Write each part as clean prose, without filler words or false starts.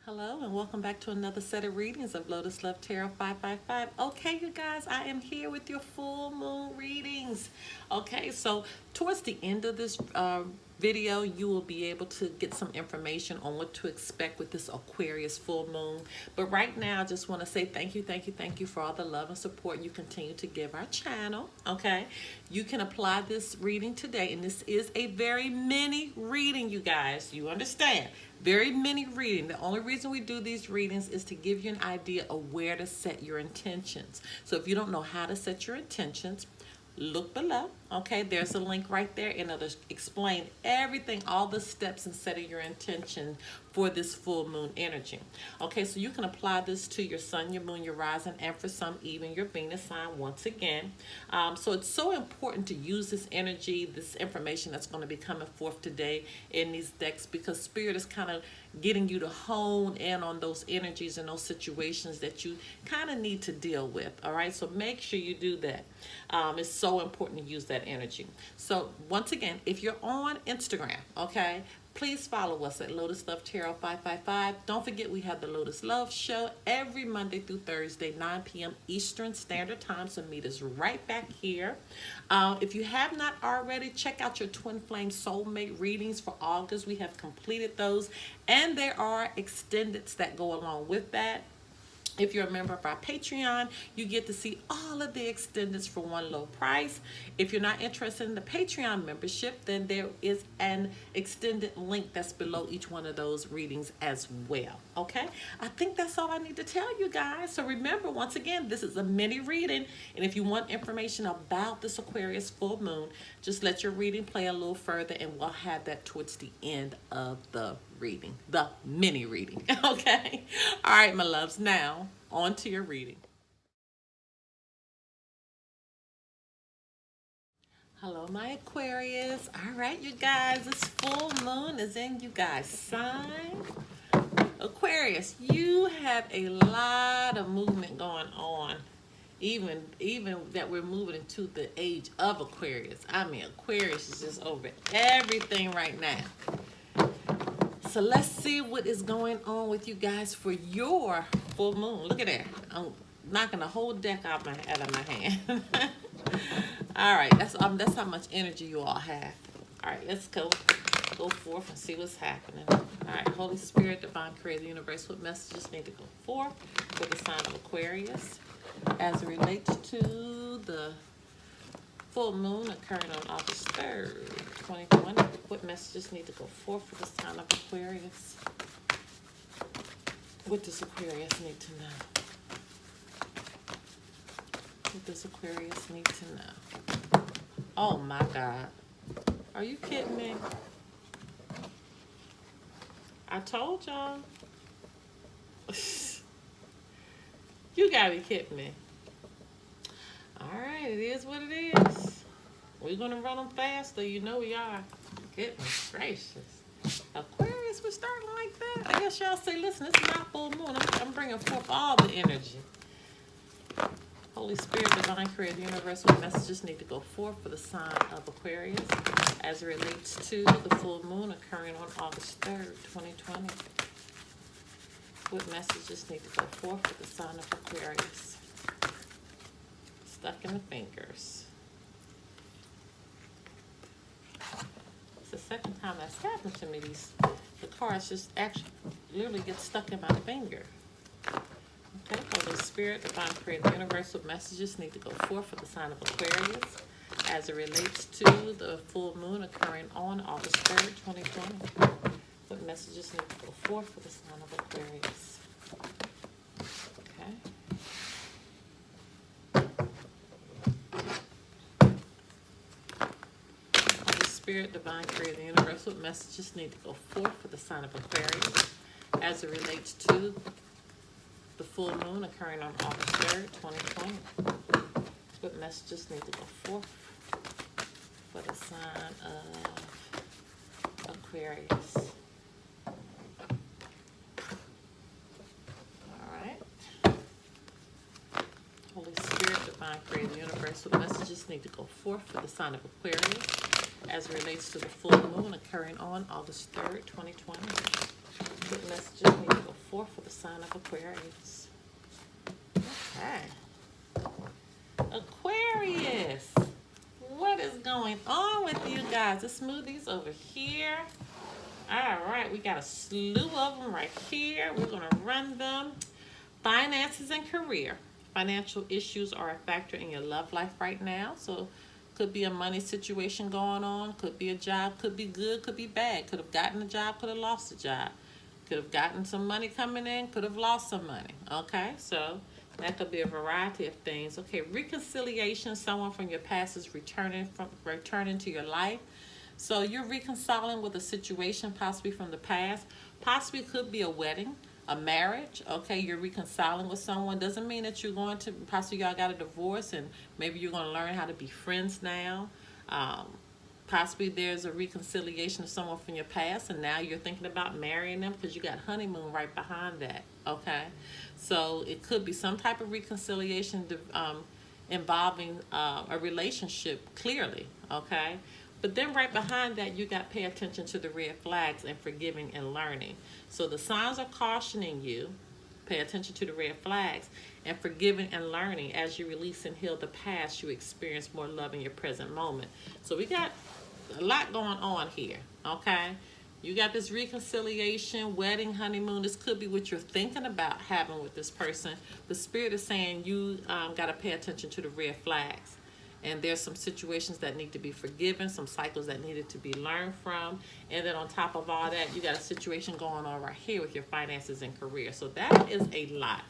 Hello and welcome back to another set of readings of Lotus Love Tarot 555. Okay, you guys, I am here with your full moon readings. Okay, so towards the end of this video, you will be able to get some information on what to expect with this Aquarius full moon. But right now, I just want to say thank you for all the love and support you continue to give our channel. Okay, you can apply this reading today, and this is a very mini reading, you guys. You understand? Very mini reading. The only reason we do these readings is to give you an idea of where to set your intentions. So if you don't know how to set your intentions, look below. Okay, there's a link right there, and it'll explain everything, all the steps in setting your intention for this full moon energy. Okay, so you can apply this to your sun, your moon, your rising, and for some even your Venus sign once again. So it's so important to use this energy, this information that's going to be coming forth today in these decks, because Spirit is kind of getting you to hone in on those energies and those situations that you kind of need to deal with. All right, so make sure you do that. It's so important to use that energy. So once again, if you're on Instagram, okay, please follow us at Lotus Love Tarot 555. Don't forget we have the Lotus Love Show every Monday through Thursday, 9 p.m. Eastern Standard Time. So meet us right back here. If you have not already, check out your Twin Flame Soulmate readings for August. We have completed those, and there are extendeds that go along with that. If you're a member of our Patreon, you get to see all of the extendeds for one low price. If you're not interested in the Patreon membership, then there is an extended link that's below each one of those readings as well. Okay? I think that's all I need to tell you guys. So remember, once again, this is a mini reading. And if you want information about this Aquarius full moon, just let your reading play a little further, and we'll have that towards the end of the reading, the mini reading. Okay? All right, my loves. Now, on to your reading. Hello, my Aquarius. All right, you guys, this full moon is in you guys' sign. Aquarius, you have a lot of movement going on. Even that we're moving into the age of Aquarius. I mean, Aquarius is just over everything right now. So let's see what is going on with you guys for your full moon. Look at that. I'm knocking the whole deck out of my hand. All right, that's how much energy you all have. All right, let's go forth and see what's happening. All right, Holy Spirit, Divine Creator, the Universe, what messages need to go forth for the sign of Aquarius as it relates to the full moon occurring on August 3rd, 2020. What messages need to go forth for the sign of Aquarius? What does Aquarius need to know? What does Aquarius need to know? Oh my God. Are you kidding me? I told y'all. You gotta be kidding me. All right, it is what it is. We're going to run them faster. You know we are. Goodness gracious. Aquarius, we're starting like that. I guess y'all say, listen, it's my full moon. I'm bringing forth all the energy. Holy Spirit, Divine Creator, the Universe, what messages need to go forth for the sign of Aquarius as it relates to the full moon occurring on August 3rd, 2020? What messages need to go forth for the sign of Aquarius? Stuck in the fingers. It's the second time that's happened to me. The cards just actually literally get stuck in my finger. Okay, Holy Spirit, Divine Creator, Universal messages need to go forth for the sign of Aquarius as it relates to the full moon occurring on August 3rd, 2020. What messages need to go forth for the sign of Aquarius? Okay. Spirit, Divine Creator, the Universe, what messages need to go forth for the sign of Aquarius as it relates to the full moon occurring on August 3rd, 2020? What messages need to go forth for the sign of Aquarius? All right. Holy Spirit, Divine Creator, the Universe, what messages need to go forth for the sign of Aquarius as it relates to the full moon occurring on August 3rd, 2020? What messages need to go 4 for the sign of Aquarius. Okay. Aquarius. What is going on with you guys? The smoothies over here. All right, we got a slew of them right here. We're going to run them. Finances and career. Financial issues are a factor in your love life right now. So could be a money situation going on. Could be a job. Could be good. Could be bad. Could have gotten a job. Could have lost a job. Could have gotten some money coming in. Could have lost some money. Okay, so that could be a variety of things. Okay, reconciliation. Someone from your past is returning to your life. So you're reconciling with a situation possibly from the past. Possibly could be a wedding, a marriage. Okay, you're reconciling with someone. Doesn't mean that you're going to, possibly y'all got a divorce and maybe you're going to learn how to be friends now. Possibly there's a reconciliation of someone from your past and now you're thinking about marrying them because you got honeymoon right behind that. Okay, so it could be some type of reconciliation involving a relationship clearly. Okay. But then right behind that, you got pay attention to the red flags and forgiving and learning. So the signs are cautioning you, pay attention to the red flags, and forgiving and learning. As you release and heal the past, you experience more love in your present moment. So we got a lot going on here, okay? You got this reconciliation, wedding, honeymoon. This could be what you're thinking about having with this person. The spirit is saying you got to pay attention to the red flags. And there's some situations that need to be forgiven, some cycles that needed to be learned from. And then on top of all that, you got a situation going on right here with your finances and career. So that is a lot.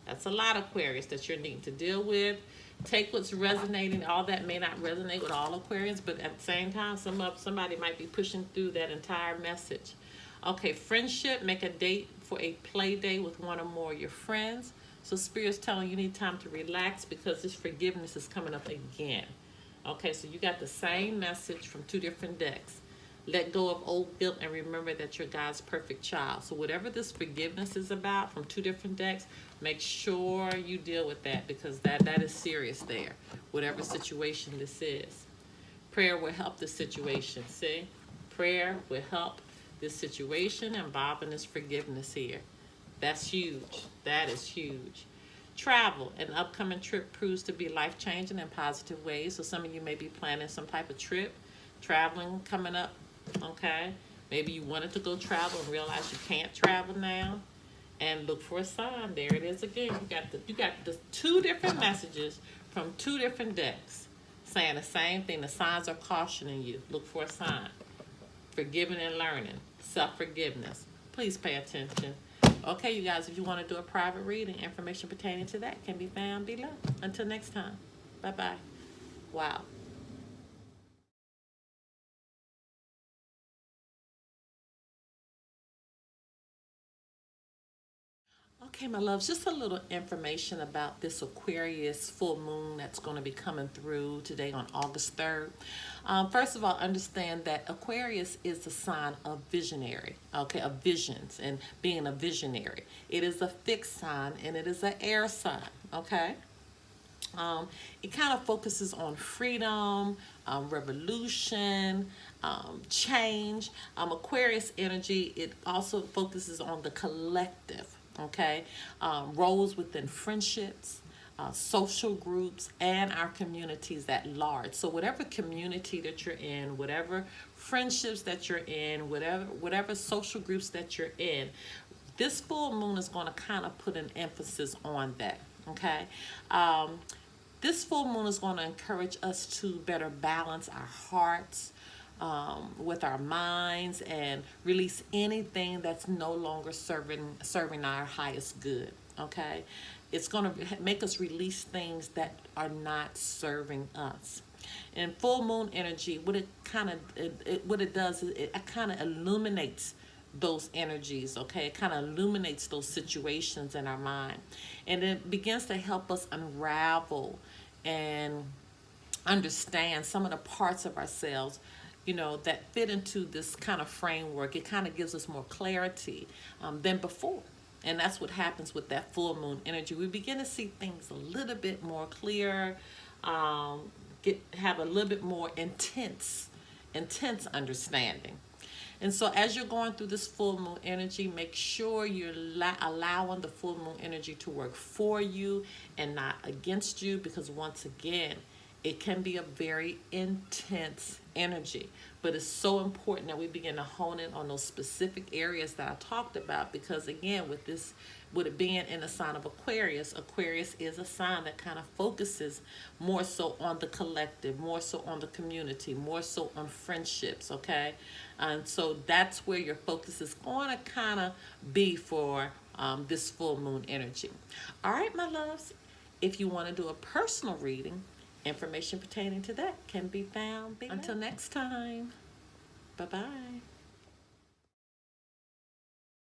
That's a lot, Aquarius, that you're needing to deal with. Take what's resonating. All that may not resonate with all Aquarians, but at the same time, somebody might be pushing through that entire message. Okay, friendship. Make a date for a play day with one or more of your friends. So Spirit's telling you need time to relax because this forgiveness is coming up again. Okay, so you got the same message from 2 different decks. Let go of old guilt and remember that you're God's perfect child. So whatever this forgiveness is about from 2 different decks, make sure you deal with that because that is serious there. Whatever situation this is. Prayer will help the situation, see? Prayer will help this situation involving this forgiveness here. That's huge. That is huge. Travel. An upcoming trip proves to be life-changing in positive ways. So some of you may be planning some type of trip, traveling coming up, okay? Maybe you wanted to go travel and realize you can't travel now. And look for a sign. There it is again. You got the 2 different messages from 2 different decks saying the same thing. The signs are cautioning you. Look for a sign. Forgiving and learning. Self-forgiveness. Please pay attention. Okay, you guys, if you want to do a private reading, information pertaining to that can be found below. Until next time, bye-bye. Wow. Okay, my loves, just a little information about this Aquarius full moon that's going to be coming through today on August 3rd. First of all, understand that Aquarius is the sign of visionary, okay, of visions and being a visionary. It is a fixed sign and it is an air sign, okay? It kind of focuses on freedom, revolution, change. Aquarius energy, it also focuses on the collective. Okay, roles within friendships, social groups, and our communities at large. So whatever community that you're in, whatever friendships that you're in, whatever social groups that you're in, this full moon is going to kind of put an emphasis on that. Okay, this full moon is going to encourage us to better balance our hearts, with our minds and release anything that's no longer serving our highest good. Okay, it's going to make us release things that are not serving us. And full moon energy, what it does is it kind of illuminates those energies. Okay, it kind of illuminates those situations in our mind, and it begins to help us unravel and understand some of the parts of ourselves, you know, that fit into this kind of framework. It kind of gives us more clarity than before. And that's what happens with that full moon energy. We begin to see things a little bit more clear, have a little bit more intense understanding. And so as you're going through this full moon energy, make sure you're allowing the full moon energy to work for you and not against you, because once again, it can be a very intense energy. But it's so important that we begin to hone in on those specific areas that I talked about, because again, with it being in the sign of Aquarius, Aquarius is a sign that kind of focuses more so on the collective, more so on the community, more so on friendships, okay? And so that's where your focus is going to kind of be for this full moon energy. All right, my loves, if you want to do a personal reading, information pertaining to that can be found below. Until next time, bye-bye.